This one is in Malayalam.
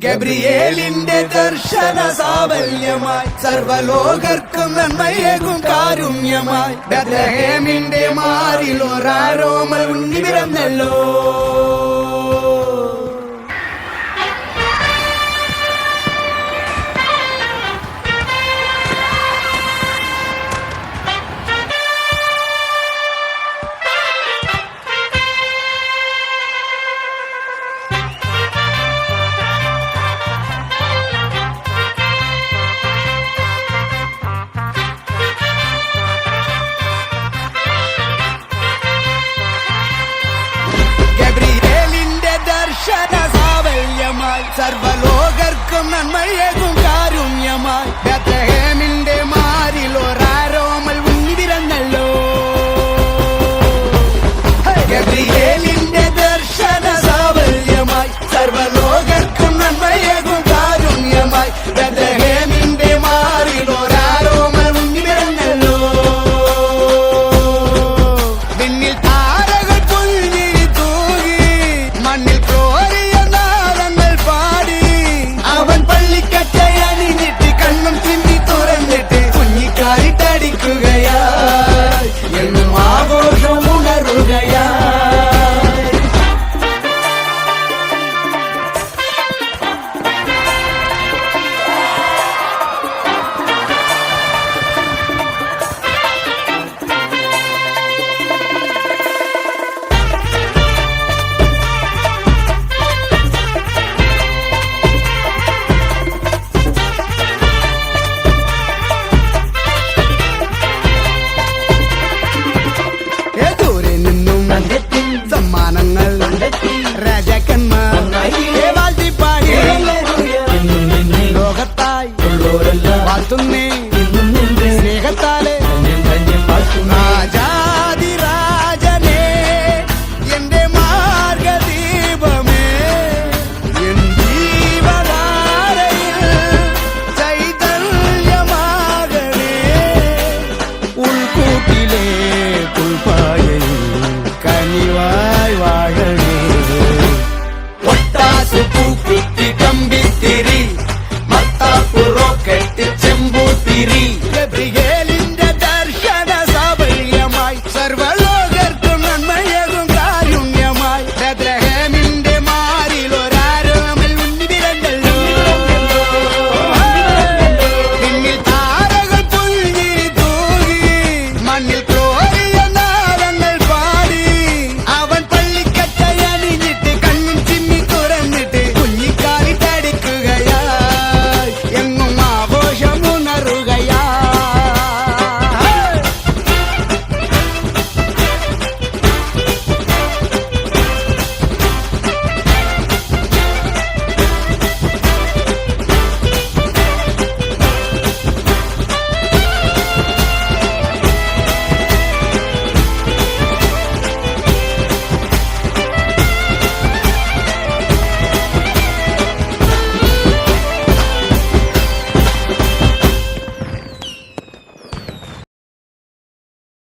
ഗബ്രിയേലിന്റെ ദർശന സാവല്യമായി സർവലോകർക്കും നന്മയേകും കാരുണ്യമായി ബെത്ലഹേമിന്റെ മാറിൽ ഒരാരോമൽ ഉണ്ണി പിറന്നല്ലോ. സർവലോകർക്കും നന്മയേകും കാരുണ്യമായി ബെത്ലഹേമിന്റെ മാറിൽ ഒരാരോമൽ ഉണ്ണി പിറന്നല്ലോ. ഗബ്രിയേലിന്റെ ദർശന സാവല്യമായി സർവലോകർക്കും നന്മയേകും കാരുണ്യമായി ബെത്ലഹേമിന്റെ മാറിൽ ഒരാരോമൽ ഉണ്ണി പിറന്നല്ലോ. വിണ്ണിൽ താരകൾ പുൽഞ്ഞിരി തൂകി മണ്ണിൽ എന്നും ആഘോഷം ഉണരുകയാ. സമ്മാനങ്ങൾ രാജാക്കന്മാർ വാഴ്ത്തിപ്പാടി ലോകത്തായി വാഴ്ത്തുന്നേ